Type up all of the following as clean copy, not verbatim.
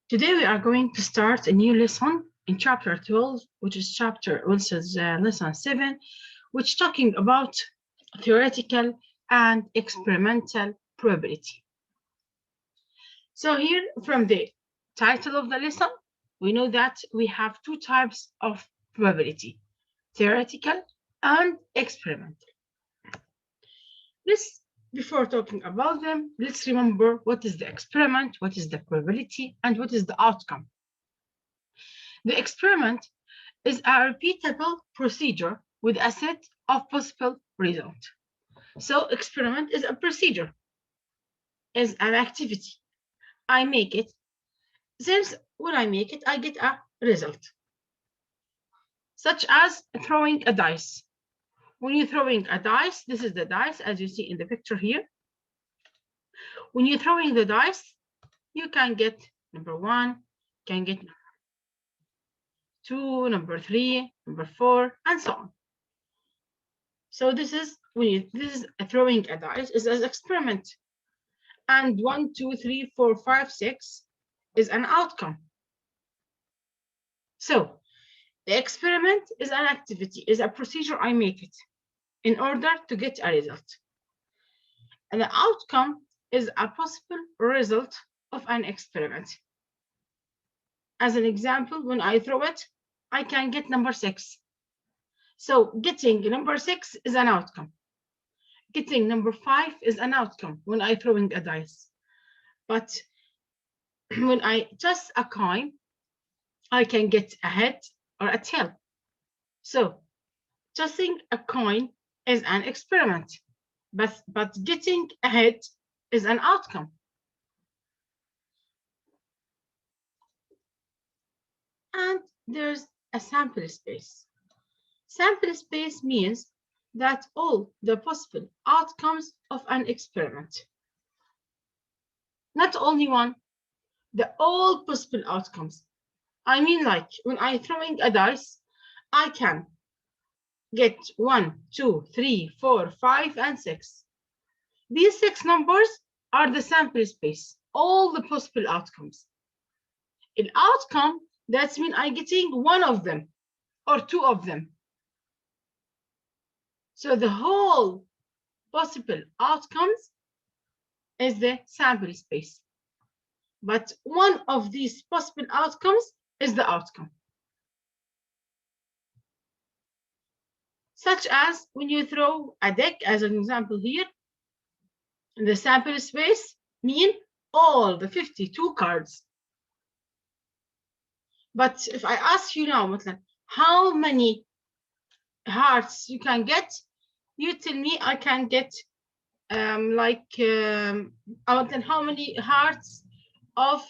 Today we are going to start a new lesson in chapter 12, which is lesson 7, which is talking about theoretical and experimental probability. So here from the title of the lesson, we know that we have two types of probability, theoretical and experimental. Before talking about them, let's remember what is the experiment, what is the probability, and what is the outcome. The experiment is a repeatable procedure with a set of possible results. So experiment is a procedure, is an activity. I make it. Since when I make it, I get a result. Such as throwing a dice. When you're throwing a dice, this is the dice as you see in the picture here. When you're throwing the dice, you can get number 1, can get number 2, number 3, number 4, and so on. So this is throwing a dice is an experiment, and 1, 2, 3, 4, 5, 6 is an outcome. So the experiment is an activity, is a procedure I make it in order to get a result, and the outcome is a possible result of an experiment. As an example, when I throw it, I can get number 6. So getting number 6 is an outcome. Getting number 5 is an outcome when I throwing a dice. But when I toss a coin, I can get a head or a tail. So tossing a coin is an experiment, but getting a head is an outcome. And there's a sample space. Sample space means that all the possible outcomes of an experiment, not only one, all possible outcomes. I mean, like when I'm throwing a dice, I can get 1, 2, 3, 4, 5, and 6. These 6 numbers are the sample space, all the possible outcomes. An outcome, that's mean I'm getting one of them or 2 of them. So the whole possible outcomes is the sample space. But one of these possible outcomes is the outcome. Such as when you throw a deck, as an example here, the sample space mean all the 52 cards. But if I ask you now, how many hearts you can get, you tell me I can get how many hearts of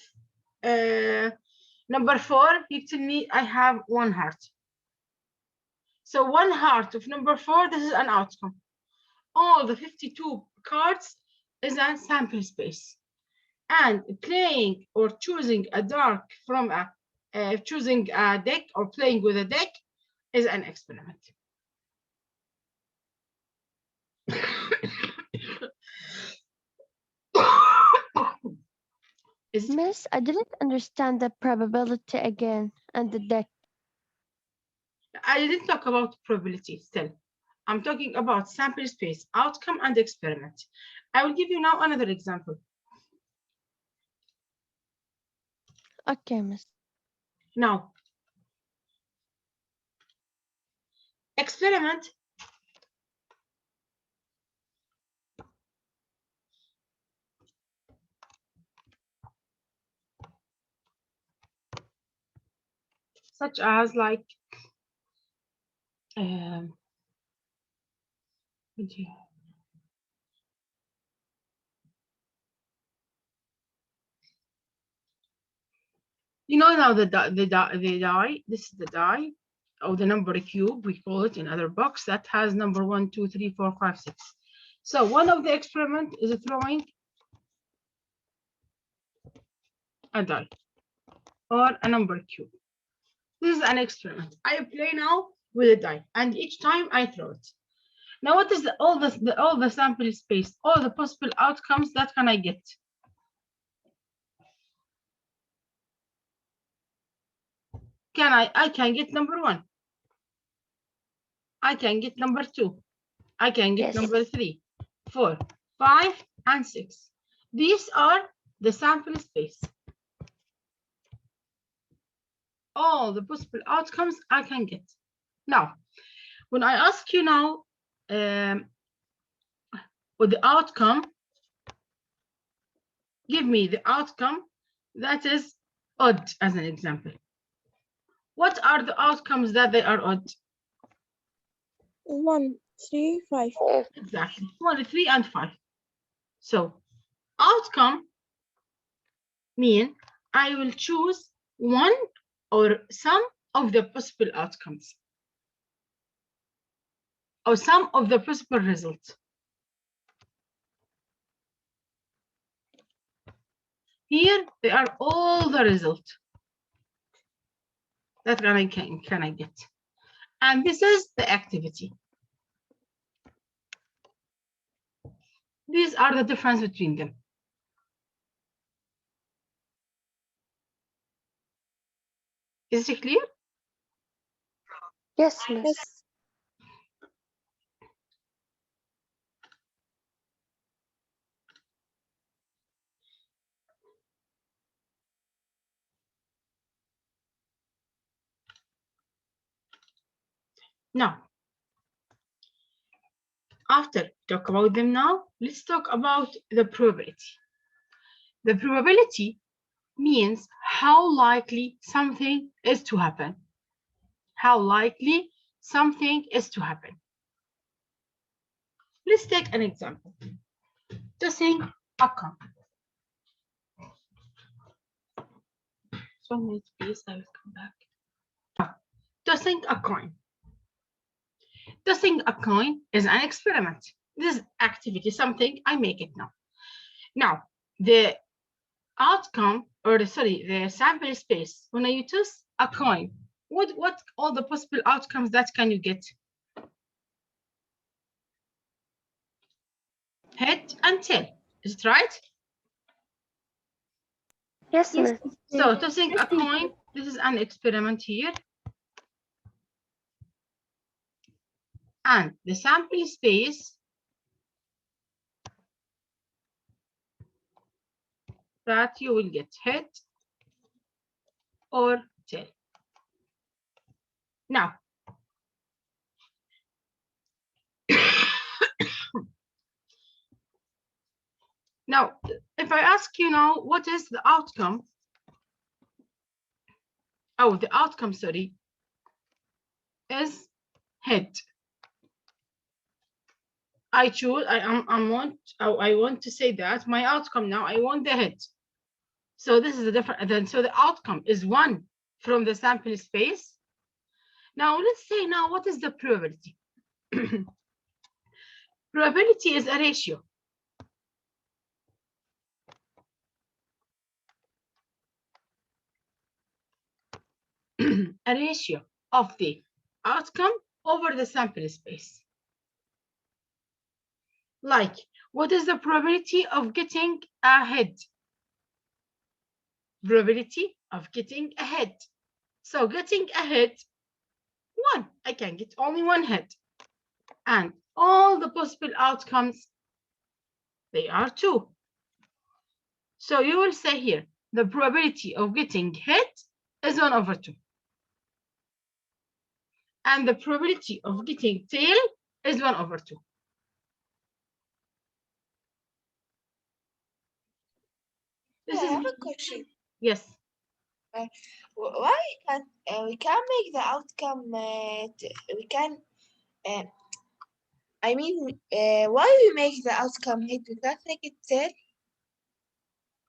number 4, you tell me I have 1 heart. So 1 heart of number 4, this is an outcome. All the 52 cards is a sample space. And playing or choosing a dark from choosing a deck or playing with a deck is an experiment. Miss, I didn't understand the probability again and the deck. I didn't talk about probability still. I'm talking about sample space, outcome, and experiment. I will give you now another example. Okay, Miss. Now, experiment such as like you know now the die, this is the die, or the number cube, we call it in other box, that has number 1, 2, 3, 4, 5, 6. So one of the experiment is throwing a die or a number cube. This is an experiment. I play now with a die, and each time I throw it. Now, what is all the sample space, all the possible outcomes that can I get? I can get number 1. I can get number 2. I can get Yes. number 3, 4, 5, and 6. These are the sample space. All the possible outcomes I can get. Now, when I ask you now with the outcome, give me the outcome that is odd as an example. What are the outcomes that they are odd? 1, 3, 5. Exactly, 1, 3, and 5. So outcome mean I will choose one or some of the possible outcomes or some of the possible results. Here they are all the results that can I get. And this is the activity. These are the difference between them. Is it clear? Yes, Miss. Yes. Now, after talk about them now, let's talk about the probability. The probability means how likely something is to happen. How likely something is to happen. Let's take an example. Tossing a coin. 1 minute, please. I will come back. Tossing a coin. Tossing a coin is an experiment. This activity, something I make it now. Now, the outcome, or the sample space, when you toss a coin, what all the possible outcomes that can you get? Head and tail. Is it right? Yes, Miss. So tossing a coin, this is an experiment here. And the sample space that you will get head or tail. Now, now, if I ask you now, what is the outcome? Oh, the outcome, sorry, is head. I want to say that my outcome now, I want the head. So this is a different, then so the outcome is 1 from the sample space. Now let's say now, what is the probability? Probability is a ratio. A ratio of the outcome over the sample space. Like, what is the probability of getting a head? Probability of getting a head. So getting a head, 1. I can get only 1 head. And all the possible outcomes, they are 2. So you will say here, the probability of getting head is 1 over 2. And the probability of getting tail is 1 over 2. I have a question. Yes. Why can't we can make the outcome? We can. I mean, why we make the outcome head? We can't make it tail.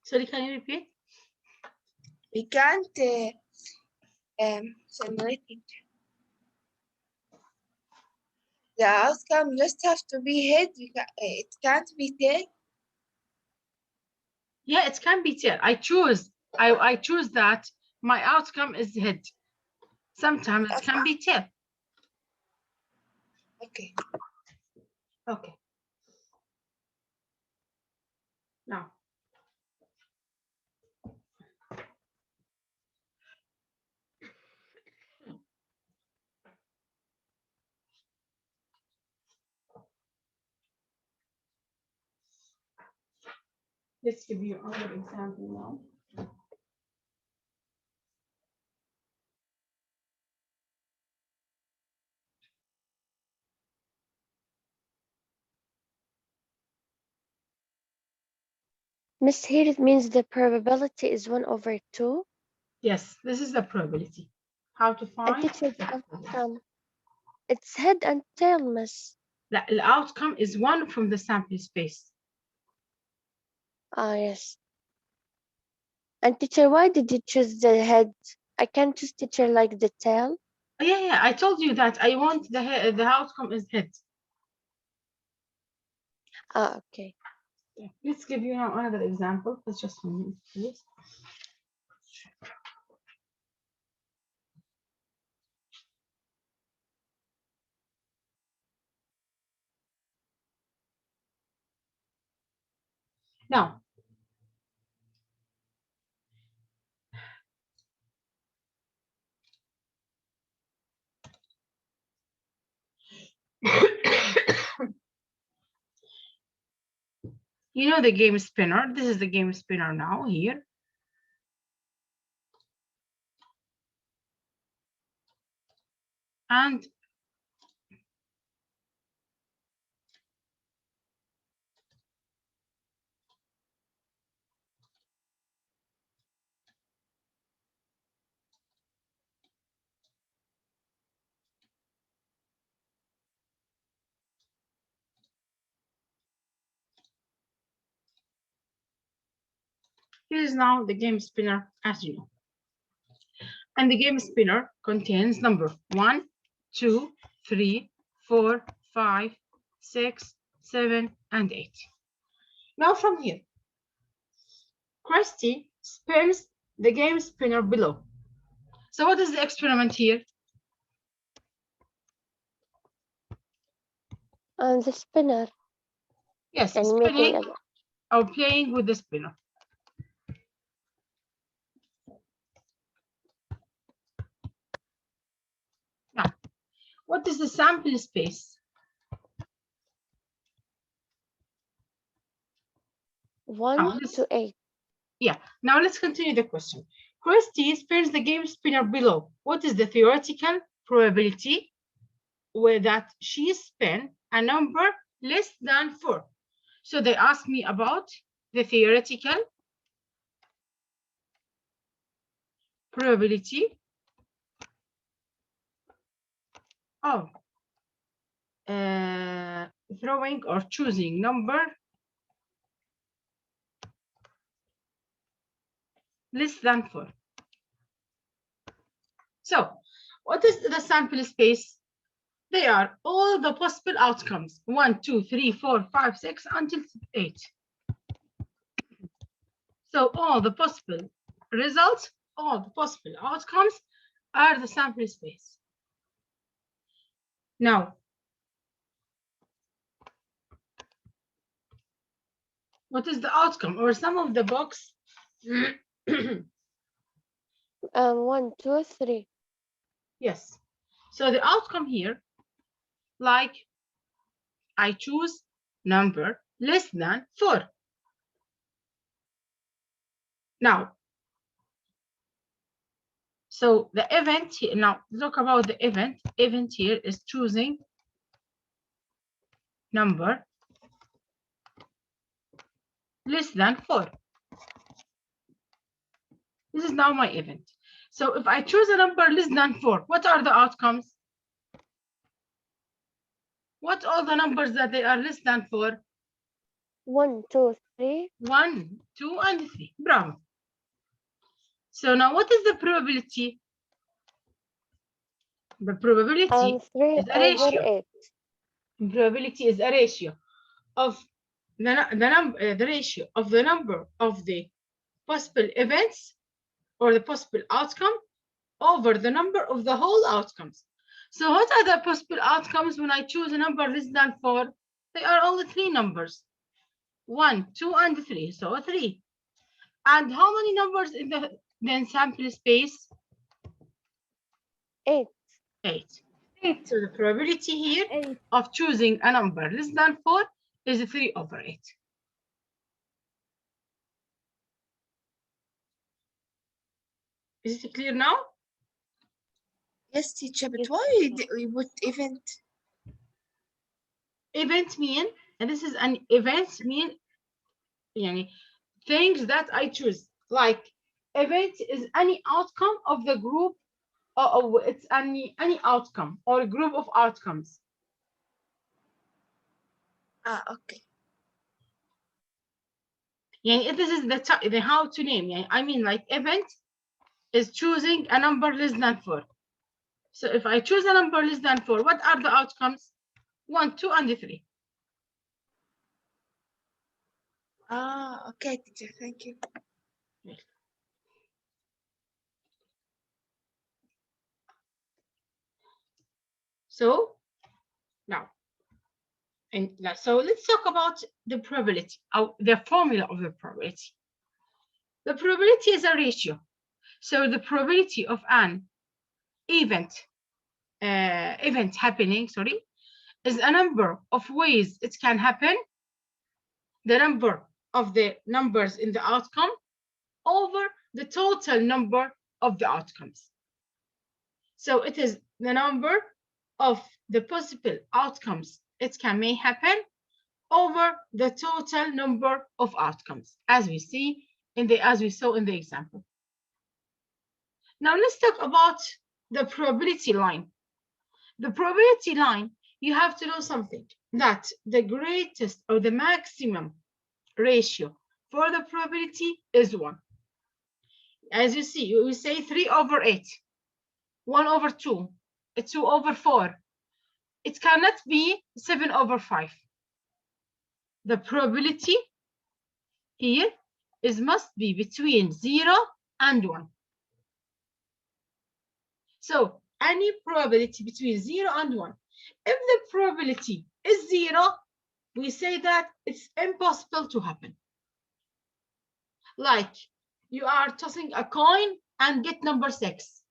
Sorry, can you repeat? We can't simulate it. The outcome just have to be head. It can't be tail. Yeah, it can be tail. I choose that my outcome is head. Sometimes it can be tail. Okay. Okay. Now, Let's give you another example now. Miss, here it means the probability is 1/2. Yes, this is the probability. How to And find teacher, the the probability. outcome. It's head and tail, Miss. The outcome is one from the sample space. Ah, yes. And teacher, why did you choose the head? I can't choose teacher like the tail. Yeah, I told you that I want the outcome is head. Ah, okay. Yeah. Let's give you now another example. Let's just 1 minute, please. Now, you know the game spinner. This is the game spinner now here. And here is now the game spinner as you know. And the game spinner contains number 1, 2, 3, 4, 5, 6, 7, and 8. Now from here, Christy spins the game spinner below. So what is the experiment here? And the spinner. Yes, And spinning making or playing with the spinner. Now, what is the sample space? 1 to 8. Yeah, now let's continue the question. Christy spins the game spinner below. What is the theoretical probability where that she spin a number less than 4? So they asked me about the theoretical probability of throwing or choosing number less than 4. So what is the sample space? They are all the possible outcomes, 1, 2, 3, 4, 5, 6, until 8. So all the possible results, all the possible outcomes are the sample space. Now, what is the outcome or sum of the box? 1, 2, 3. Yes. So the outcome here, like I choose number less than 4. Now, so the event here, now look about the event. Event here is choosing number less than 4. This is now my event. So if I choose a number less than 4, what are the outcomes? What are the numbers that they are less than 4? 1, 2, 3. 1, 2, and 3. Bravo. So now what is the probability? The probability 3 is a over ratio. 8. Probability is a ratio of the ratio of the number of the possible events or the possible outcome over the number of the whole outcomes. So what are the possible outcomes when I choose a number less than 4? They are only 3 numbers. 1, 2, and 3. So 3. And how many numbers in the then sample space? 8. 8. So the probability here of choosing a number less than 4 is 3 over 8. Is it clear now? Yes, teacher, but Yes, why teacher. we put event? Event mean, and this is an event mean, يعني, things that I choose. Like event is any outcome of the group, or it's any outcome or a group of outcomes. Ah, okay. يعني this is the how to name. يعني I mean, like event is choosing a number less than 4. So if I choose a number less than 4, what are the outcomes? 1, 2, and 3. Ah, okay, teacher, thank you. So now, so let's talk about the probability, or the formula of the probability. The probability is a ratio. So the probability of an event happening, sorry, is a number of ways it can happen, the number of the numbers in the outcome over the total number of the outcomes. So it is the number of the possible outcomes it may happen over the total number of outcomes, as we saw in the example. Now let's talk about the probability line. The probability line, you have to know something, that the greatest or the maximum ratio for the probability is 1. As you see, we say 3/8, 1/2, 2/4. It cannot be 7/5. The probability here must be between 0 and 1. So any probability between 0 and 1. If the probability is 0, we say that it's impossible to happen. Like you are tossing a coin and get number 6.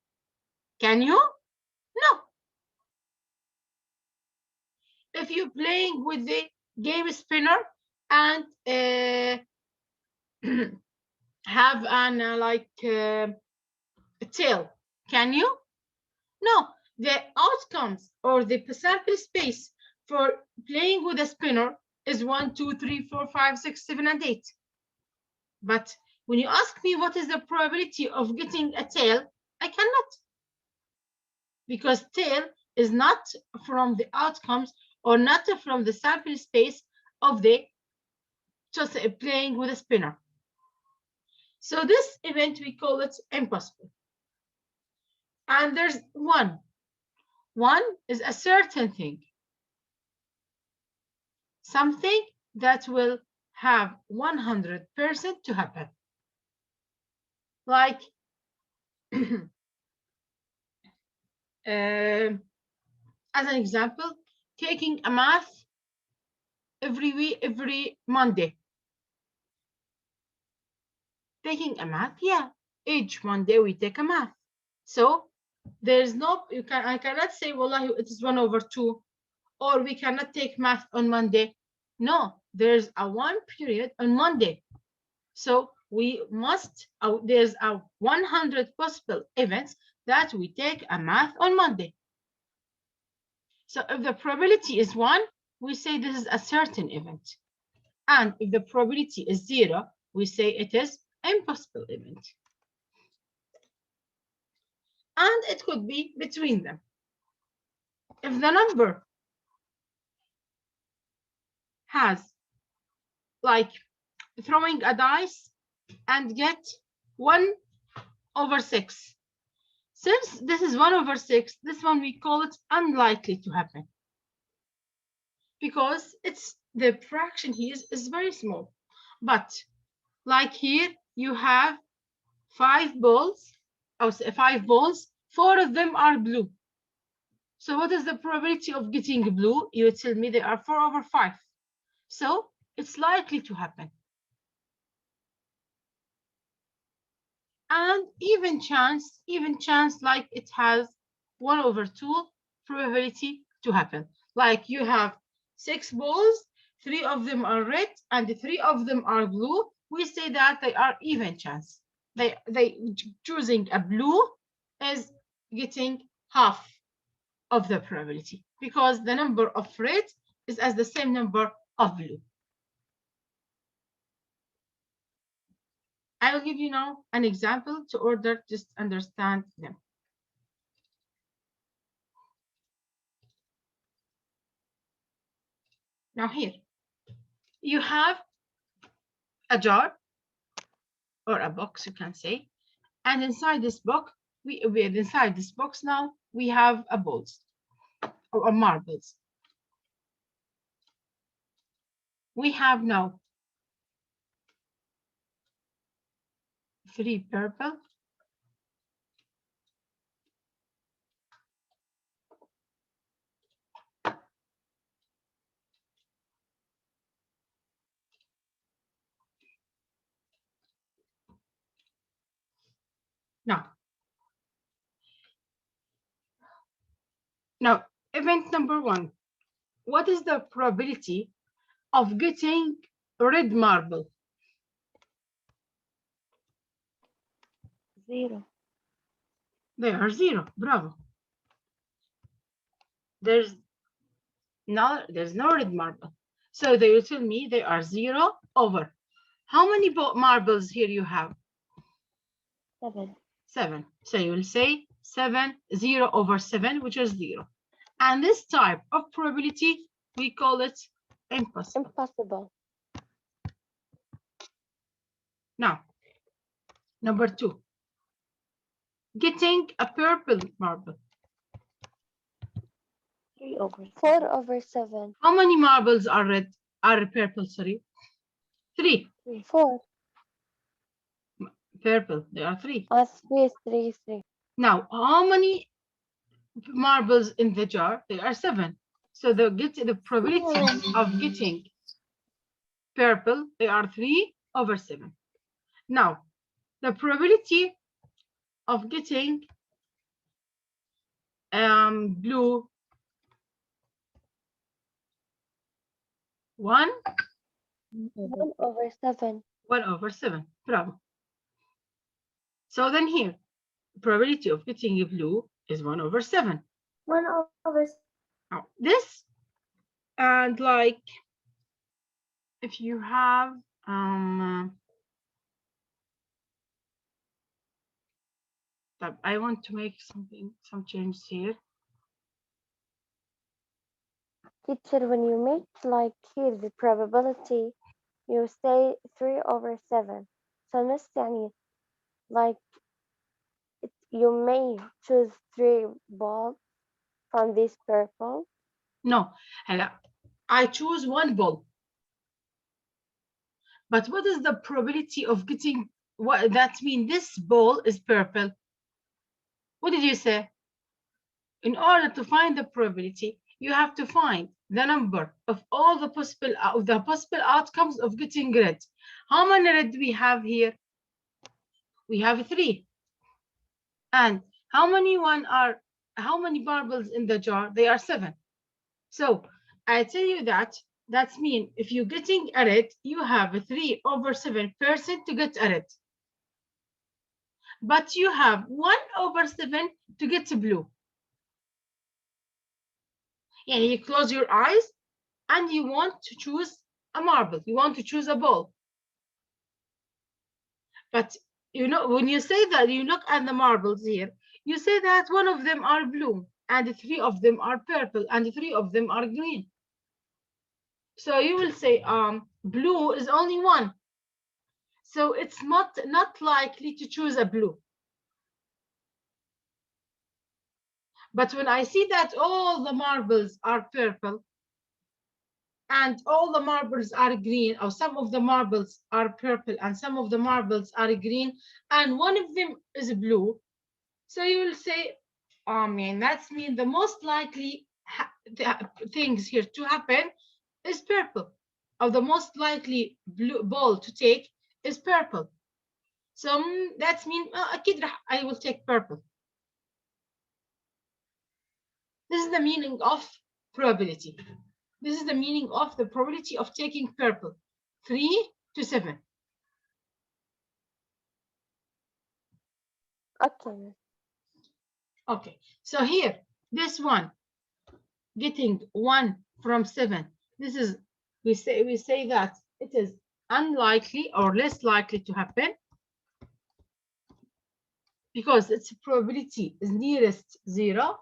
Can you? No. If you're playing with the game spinner and have an a tail, can you? No. The outcomes or the sample space for playing with a spinner is 1, 2, 3, 4, 5, 6, 7, and 8. But when you ask me what is the probability of getting a tail, I cannot. Because tail is not from the outcomes or not from the sample space of the just playing with a spinner. So this event, we call it impossible. And there's 1. 1 is a certain thing. Something that will have 100% to happen. Like as an example, taking a math every Monday. Taking a math, yeah. Each Monday we take a math. So there's no, I cannot say, wallahi, it is 1/2, or we cannot take math on Monday. No, there's a 1 period on Monday. So we must, there's a 100 possible events that we take a math on Monday. So if the probability is 1, we say this is a certain event. And if the probability is 0, we say it is impossible event. And it could be between them. If the number has, like throwing a dice and get 1/6. Since this is 1/6, this one we call it unlikely to happen. Because it's the fraction here is very small. But like here, you have 5 balls, or 5 balls, 4 of them are blue. So what is the probability of getting blue? You tell me they are 4/5. So it's likely to happen. And even chance, like it has 1/2 probability to happen. Like you have 6 balls, 3 of them are red and 3 of them are blue. We say that they are even chance. they choosing a blue is getting half of the probability because the number of red is as the same number of blue. I will give you now an example to order just understand them. Now here you have a jar or a box, you can say, and inside this box, inside this box now we have a balls or marbles. We have now 3 purple, now event number 1. What is the probability of getting red marble? 0. They are 0. Bravo. There's no red marble. So they will tell me they are 0 over. How many marbles here you have? 7. 7. So you will say 7, 0 over 7, which is 0. And this type of probability, we call it impossible. Impossible. Now, number 2. Getting a purple marble. 3 over 4 over 7. How many marbles are red? Are purple, sorry. 3. 4. Purple, there are 3. 3. Now, how many marbles in the jar? There are 7. So the probability of getting purple, they are 3 over 7. Now, the probability of getting blue, 1 over 7. 1 over 7. Bravo. So then here, probability of getting a blue is 1 over 7. 1 over 7. Now, this, and like, if you have, I want to make some changes here. Teacher, when you make like here the probability, you say 3 over 7. So نص يعني like you may choose 3 balls from this purple. No, I choose 1 ball. But what is the probability of getting, what that means this ball is purple? What did you say? In order to find the probability, you have to find the number of all the possible outcomes of getting red. How many red do we have here? We have 3. And how many marbles in the jar? They are 7. So I tell you that means if you're getting a red, you have a 3 over 7% to get a red. But you have 1 over 7 to get a blue. And you close your eyes and you want to choose a marble. You want to choose a ball. But you know, when you say that, you look at the marbles here, you say that 1 of them are blue and 3 of them are purple and 3 of them are green. So you will say blue is only 1. So it's not likely to choose a blue. But when I see that all the marbles are purple and all the marbles are green, or some of the marbles are purple and some of the marbles are green, and 1 of them is blue, so you will say, that means the most likely things here to happen is purple, or the most likely blue ball to take is purple. So that means I will take purple. This is the meaning of probability. This is the meaning of the probability of taking purple, 3 to 7. Okay. Okay, so here, this one, getting 1 from 7. This is, we say that it is unlikely or less likely to happen because its probability is nearest 0.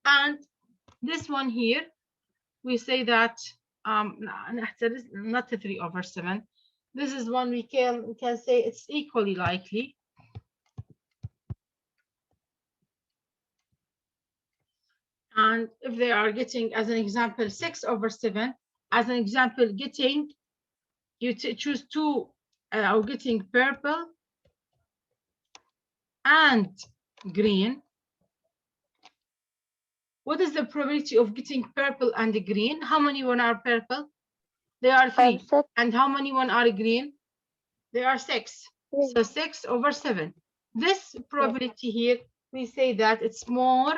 And this one here, we say that not 3/7. This is one we can say it's equally likely. And if they are getting, as an example, 6/7, as an example, getting, you choose 2, or getting purple and green. What is the probability of getting purple and green? How many one are purple? They are 3. 6. And how many one are green? They are 6. 3. So 6/7. This probability here, we say that it's more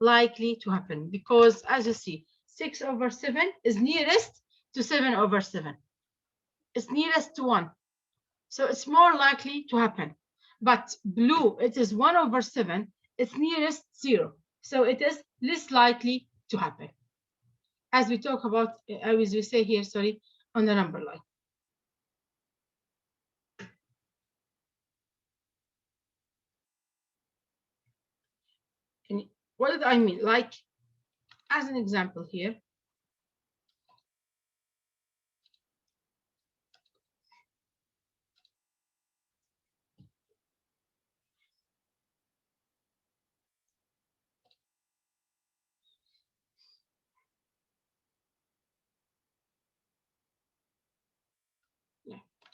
likely to happen because, as you see, 6/7 is nearest to 7/7. It's nearest to 1. So it's more likely to happen. But blue, it is 1/7. It's nearest 0. So it is less likely to happen. As we talk about, as we say here, sorry, on the number line. And what did I mean? Like, as an example here,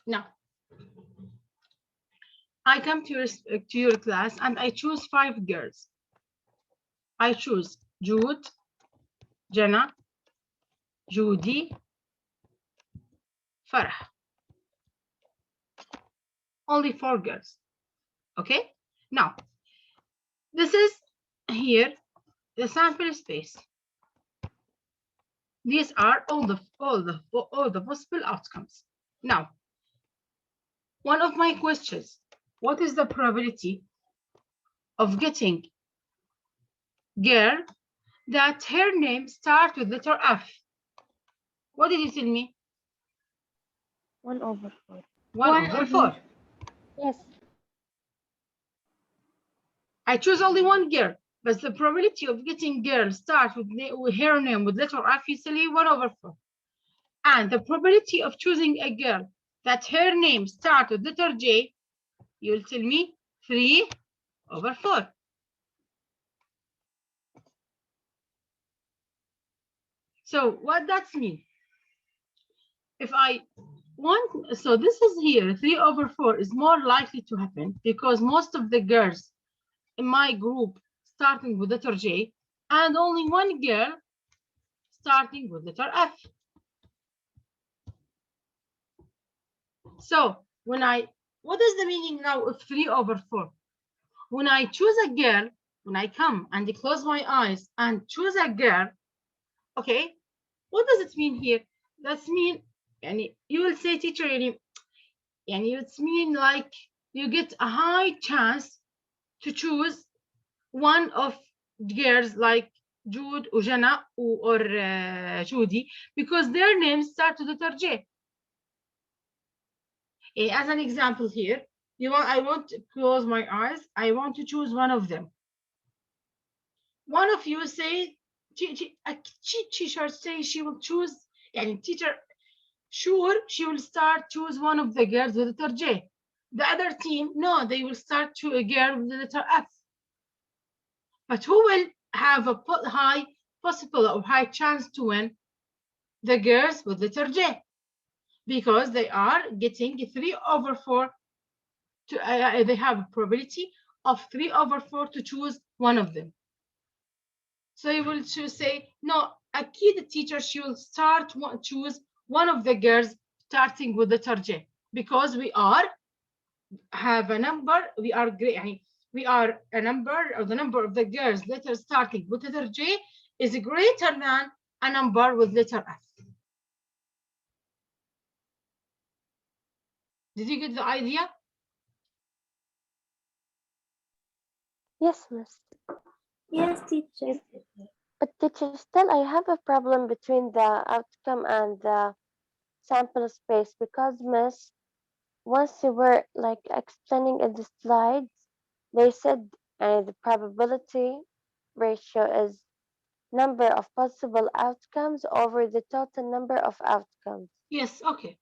now, I come to your class and I choose 5 girls. I choose Jude, Jenna, Judy, Farah. Only 4 girls. Okay? Now, this is here the sample space. These are all the possible outcomes. Now, one of my questions, what is the probability of getting girl that her name starts with letter F? What did you tell me? 1/4. 1/4. Yes. I choose only one girl, but the probability of getting girl start with her name with letter F is 1/4. And the probability of choosing a girl that her name starts with letter J, you'll tell me 3/4. So what does mean? If I want, so this is here, 3/4 is more likely to happen because most of the girls in my group starting with letter J and only one girl starting with letter F. So when what is the meaning now of 3/4? When I choose a girl, when I come and close my eyes and choose a girl, okay, what does it mean here? That's mean, and you will say, teacher, and it's mean like you get a high chance to choose one of girls like Jude or Jana or Judy because their names start with letter J. As an example here, I want to close my eyes. I want to choose one of them. One of you say, teacher say she will choose, and teacher, sure, she will start choose one of the girls with letter J. The other team, no, they will start to a girl with the letter F. But who will have a high possible or high chance to win? The girls with letter J, because they are getting 3/4 to they have a probability of 3/4 to choose one of them. So you will say, no, a kid teacher, she will choose one of the girls starting with letter J because we have a number, we are a number, or the number of the girls letter starting with letter J is greater than a number with letter F. Did you get the idea? Yes, miss. Yes, teacher. But teacher, still I have a problem between the outcome and the sample space because miss, once you were like explaining in the slides, they said the probability ratio is number of possible outcomes over the total number of outcomes. Yes, okay.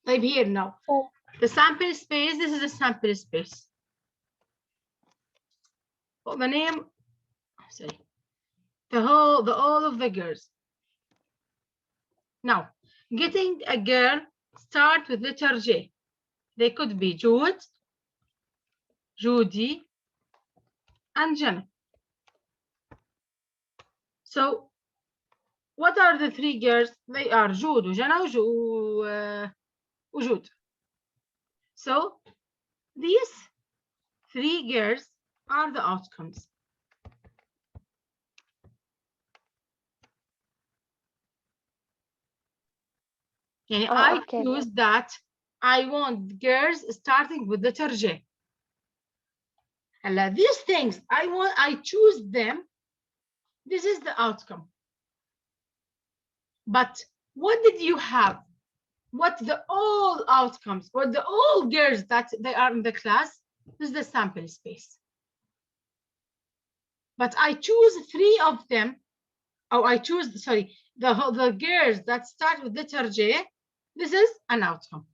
I'm here now. So, The sample space, this is a sample space. Well, the name, sorry, all of the girls. Now, getting a girl start with letter J. They could be Jude, Judy, and Jenna. So, what are the three girls? They are Jude, Jenna, Jude. So, these three girls are the outcomes. And I okay. choose that I want girls starting with letter J. And these things, I choose them. This is the outcome. But what did you have? What the all outcomes, what the all girls that they are in the class, this is the sample space. But I choose three of them. Oh, I choose, sorry, the girls that start with letter J. This is an outcome.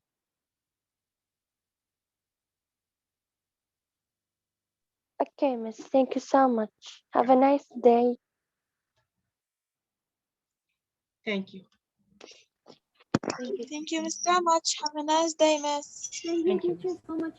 Okay, miss. Thank you so much. Have a nice day. Thank you. Thank you so much. Have a nice day, miss. Thank you, Thank you. teacher, so much.